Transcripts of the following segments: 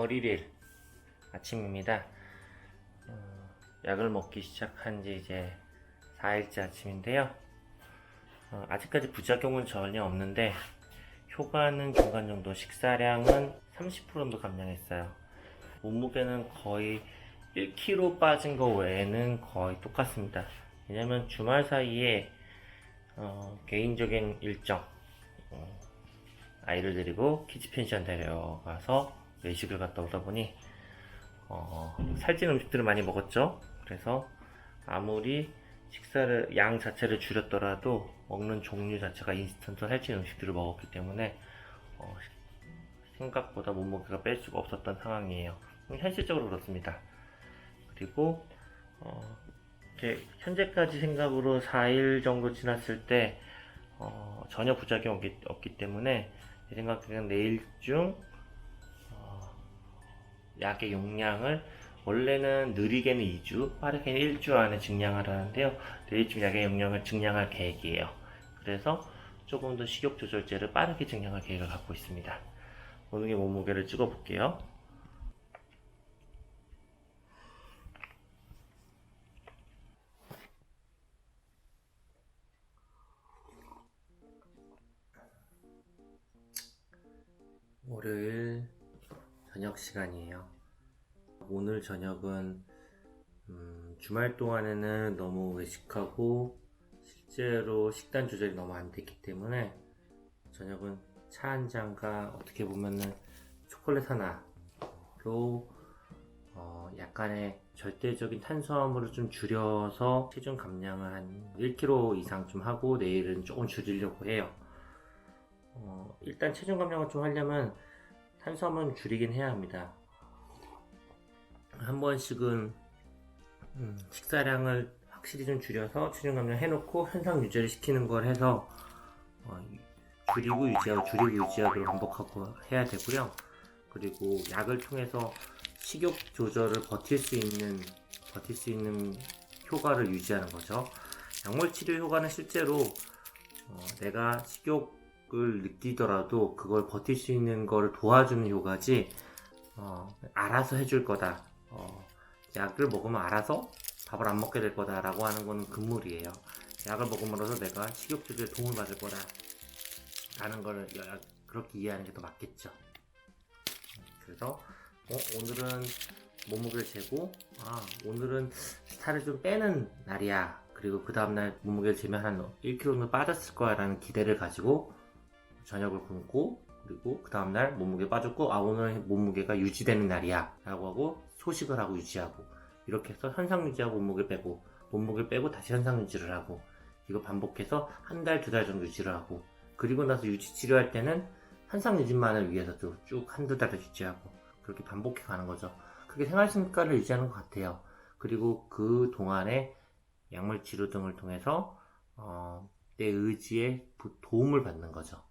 10월 1일 아침입니다. 약을 먹기 시작한 지 이제 4일째 아침인데요. 아직까지 부작용은 전혀 없는데 효과는 중간 정도, 식사량은 30% 정도 감량했어요. 몸무게는 거의 1kg 빠진 거 외에는 거의 똑같습니다. 왜냐면 주말 사이에 개인적인 일정, 아이를 데리고 키즈펜션 데려가서 외식을 갔다 오다 보니 살찐 음식들을 많이 먹었죠. 그래서 아무리 식사를 양 자체를 줄였더라도 먹는 종류 자체가 인스턴트 살찐 음식들을 먹었기 때문에 생각보다 몸무게가 뺄 수가 없었던 상황이에요. 현실적으로 그렇습니다. 그리고 이렇게 현재까지 생각으로 4일 정도 지났을 때 전혀 부작용이 없기 때문에 제 생각에는 내일중 약의 용량을 원래는 느리게는 2주, 빠르게는 1주 안에 증량하라는데요. 내일쯤 약의 용량을 증량할 계획이에요. 그래서 조금 더 식욕 조절제를 빠르게 증량할 계획을 갖고 있습니다. 오늘의 몸무게를 찍어 볼게요. 월요일 저녁 시간이에요. 오늘 저녁은 주말 동안에는 너무 외식하고 실제로 식단 조절이 너무 안 됐기 때문에 저녁은 차 한 잔과 어떻게 보면은 초콜릿 하나로 약간의 절대적인 탄수화물을 좀 줄여서 체중 감량을 한 1kg 이상 좀 하고 내일은 조금 줄이려고 해요. 일단 체중 감량을 좀 하려면 탄수화물은 줄이긴 해야 합니다. 한 번씩은 식사량을 확실히 좀 줄여서 체중 감량 해놓고 현상 유지를 시키는 걸 해서 줄이고 유지하도록 반복하고 해야 되고요. 그리고 약을 통해서 식욕 조절을 버틸 수 있는 효과를 유지하는 거죠. 약물 치료 효과는 실제로 내가 식욕을 느끼더라도 그걸 버틸 수 있는 걸 도와주는 효과지 알아서 해줄 거다. 약을 먹으면 알아서 밥을 안 먹게 될 거다 라고 하는 거는 금물이에요. 약을 먹음으로써 내가 식욕 조절에 도움을 받을 거다 라는 걸 그렇게 이해하는 게 더 맞겠죠. 그래서 오늘은 몸무게를 재고 오늘은 살을 좀 빼는 날이야, 그리고 그 다음날 몸무게를 재면 한 1kg 정도 빠졌을 거야 라는 기대를 가지고 저녁을 굶고, 그리고 그 다음날 몸무게 빠졌고 오늘 몸무게가 유지되는 날이야 라고 하고 소식을 하고 유지하고, 이렇게 해서 현상 유지하고 몸무게 빼고 다시 현상 유지를 하고, 이거 반복해서 한 달, 2달 정도 유지를 하고, 그리고 나서 유지 치료할 때는 현상 유지만을 위해서도 쭉 한두 달을 유지하고, 그렇게 반복해 가는 거죠. 그게 생활 습관을 유지하는 것 같아요. 그리고 그 동안에 약물 치료 등을 통해서 내 의지에 도움을 받는 거죠.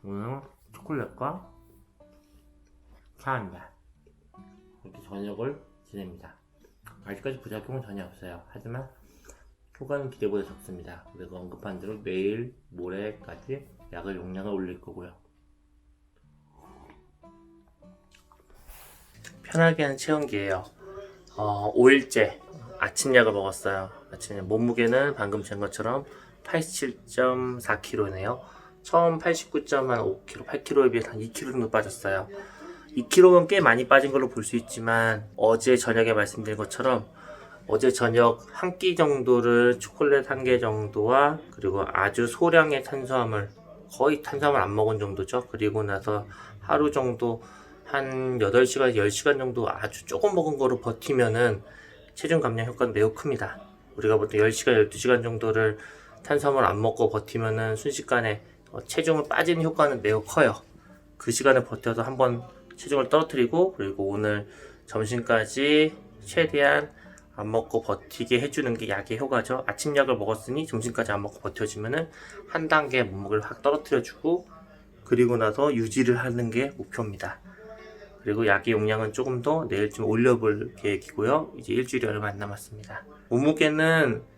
오늘 초콜릿과 차 한 잔, 이렇게 저녁을 지냅니다. 아직까지 부작용은 전혀 없어요. 하지만 효과는 기대보다 적습니다. 그리고 언급한 대로 내일, 모레까지 약을 용량을 올릴 거고요. 편하게 하는 체온계예요. 5일째 아침 약을 먹었어요. 아침에 몸무게는 방금 잰 것처럼 87.4kg네요. 처음 89.5kg, 8kg에 비해서 한 2kg 정도 빠졌어요. 2kg는 꽤 많이 빠진 걸로 볼 수 있지만 어제 저녁에 말씀드린 것처럼 어제 저녁 한 끼 정도를 초콜릿 한 개 정도와 그리고 아주 소량의 탄수화물, 거의 탄수화물 안 먹은 정도죠. 그리고 나서 하루 정도 한 8시간, 10시간 정도 아주 조금 먹은 거로 버티면은 체중 감량 효과는 매우 큽니다. 우리가 보통 10시간, 12시간 정도를 탄수화물 안 먹고 버티면은 순식간에 체중을 빠지는 효과는 매우 커요. 그 시간을 버텨서 한번 체중을 떨어뜨리고, 그리고 오늘 점심까지 최대한 안 먹고 버티게 해주는 게 약의 효과죠. 아침 약을 먹었으니 점심까지 안 먹고 버텨주면은 한 단계 몸무게를 확 떨어뜨려주고, 그리고 나서 유지를 하는 게 목표입니다. 그리고 약의 용량은 조금 더 내일쯤 올려볼 계획이고요. 이제 일주일이 얼마 안 남았습니다. 몸무게는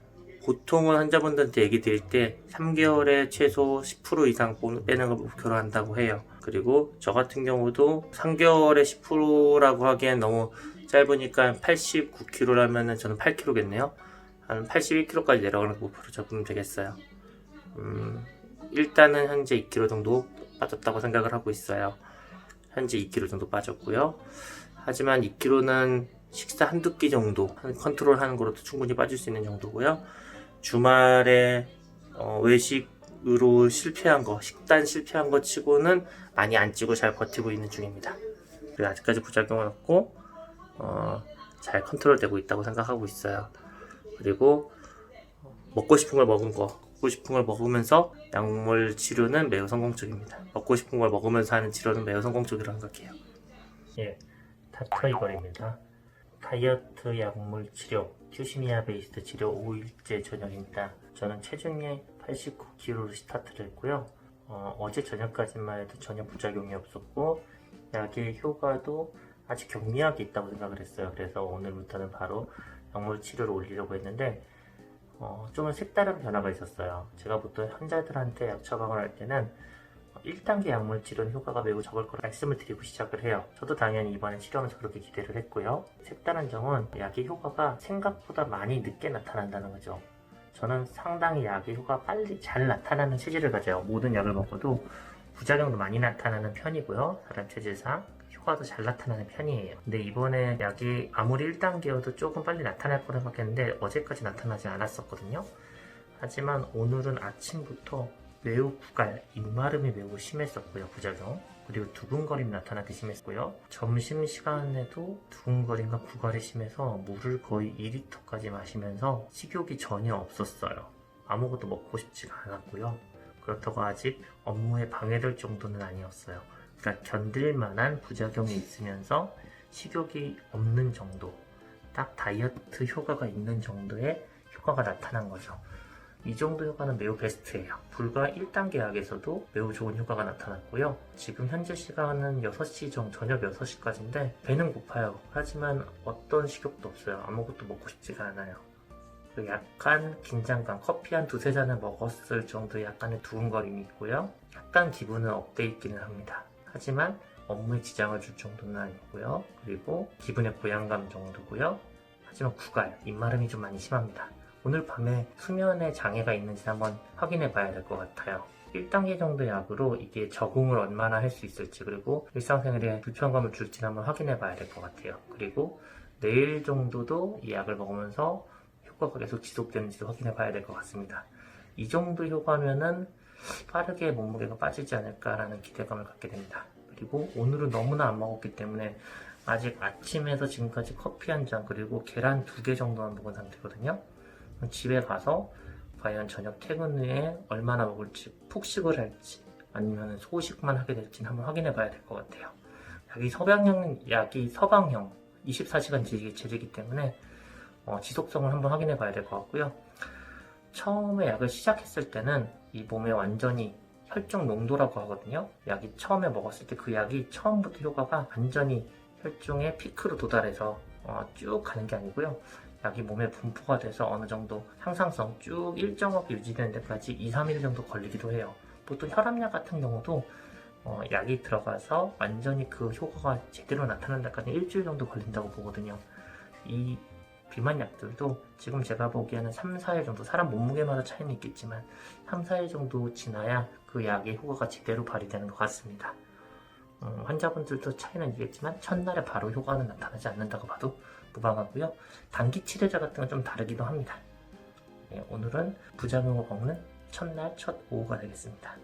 보통은 환자분들한테 얘기 드릴 때 3개월에 최소 10% 이상 빼는 걸 목표로 한다고 해요. 그리고 저 같은 경우도 3개월에 10%라고 하기엔 너무 짧으니까 89kg라면 저는 8kg겠네요. 한 81kg까지 내려가는 목표로 잡으면 되겠어요. 일단은 현재 2kg 정도 빠졌다고 생각을 하고 있어요. 현재 2kg 정도 빠졌고요. 하지만 2kg는 식사 한두 끼 정도 컨트롤 하는 거로도 충분히 빠질 수 있는 정도고요. 주말에 외식으로 실패한 거, 식단 실패한 거 치고는 많이 안 찌고 잘 버티고 있는 중입니다. 그리고 아직까지 부작용은 없고 잘 컨트롤 되고 있다고 생각하고 있어요. 그리고 먹고 싶은 걸 먹으면서 약물 치료는 매우 성공적입니다. 먹고 싶은 걸 먹으면서 하는 치료는 매우 성공적이라고 생각해요. 예, 타터이걸입니다. 다이어트 약물 치료, 튜시미아 베이스드 치료 5일째 저녁입니다. 저는 체중이 89kg로 스타트를 했고요. 어제 저녁까지만 해도 전혀 부작용이 없었고 약의 효과도 아직 경미하게 있다고 생각을 했어요. 그래서 오늘부터는 바로 약물 치료를 올리려고 했는데 좀 색다른 변화가 있었어요. 제가 보통 환자들한테 약 처방을 할 때는 1단계 약물 치료는 효과가 매우 적을 거라 말씀을 드리고 시작을 해요. 저도 당연히 이번에 치료하면서 그렇게 기대를 했고요. 색다른 점은 약의 효과가 생각보다 많이 늦게 나타난다는 거죠. 저는 상당히 약의 효과가 빨리 잘 나타나는 체질을 가져요. 모든 약을 먹어도 부작용도 많이 나타나는 편이고요. 사람 체질상 효과도 잘 나타나는 편이에요. 근데 이번에 약이 아무리 1단계여도 조금 빨리 나타날 거라 생각했는데 어제까지 나타나지 않았었거든요. 하지만 오늘은 아침부터 매우 구갈, 입마름이 매우 심했었고요. 부작용. 그리고 두근거림이 나타나기 심했고요. 점심시간에도 두근거림과 구갈이 심해서 물을 거의 2리터까지 마시면서 식욕이 전혀 없었어요. 아무것도 먹고 싶지가 않았고요. 그렇다고 아직 업무에 방해될 정도는 아니었어요. 그러니까 견딜만한 부작용이 있으면서 식욕이 없는 정도, 딱 다이어트 효과가 있는 정도의 효과가 나타난 거죠. 이 정도 효과는 매우 베스트예요. 불과 1단계 약에서도 매우 좋은 효과가 나타났고요. 지금 현재 시간은 6시 정도, 저녁 6시까지인데 배는 고파요. 하지만 어떤 식욕도 없어요. 아무것도 먹고 싶지가 않아요. 약간 긴장감, 커피 한 두세 잔을 먹었을 정도의 약간의 두근거림이 있고요. 약간 기분은 업돼 있기는 합니다. 하지만 업무에 지장을 줄 정도는 아니고요. 그리고 기분의 고양감 정도고요. 하지만 구갈, 입마름이 좀 많이 심합니다. 오늘 밤에 수면에 장애가 있는지 한번 확인해 봐야 될 것 같아요. 1단계 정도 약으로 이게 적응을 얼마나 할 수 있을지, 그리고 일상생활에 불편감을 줄지 한번 확인해 봐야 될 것 같아요. 그리고 내일 정도도 이 약을 먹으면서 효과가 계속 지속되는지도 확인해 봐야 될 것 같습니다. 이 정도 효과면은 빠르게 몸무게가 빠지지 않을까라는 기대감을 갖게 됩니다. 그리고 오늘은 너무나 안 먹었기 때문에 아직 아침에서 지금까지 커피 한 잔 그리고 계란 2개 정도만 먹은 상태거든요. 집에 가서 과연 저녁 퇴근 후에 얼마나 먹을지, 폭식을 할지 아니면 소식만 하게 될지는 한번 확인해 봐야 될 것 같아요. 약이 서방형 24시간 제제이기 때문에 지속성을 한번 확인해 봐야 될 것 같고요. 처음에 약을 시작했을 때는 이 몸에 완전히 혈중 농도라고 하거든요. 약이 처음에 먹었을 때 그 약이 처음부터 효과가 완전히 혈중의 피크로 도달해서 쭉 가는 게 아니고요. 약이 몸에 분포가 돼서 어느 정도 향상성 쭉 일정하게 유지되는 데까지 2, 3일 정도 걸리기도 해요. 보통 혈압약 같은 경우도 약이 들어가서 완전히 그 효과가 제대로 나타나는 데까지 일주일 정도 걸린다고 보거든요. 이 비만 약들도 지금 제가 보기에는 3, 4일 정도, 사람 몸무게마다 차이는 있겠지만 3, 4일 정도 지나야 그 약의 효과가 제대로 발휘되는 것 같습니다. 환자분들도 차이는 있겠지만 첫날에 바로 효과는 나타나지 않는다고 봐도 무방하고요. 단기 치료제 같은 건 좀 다르기도 합니다. 오늘은 부작용을 먹는 첫날 첫 오후가 되겠습니다.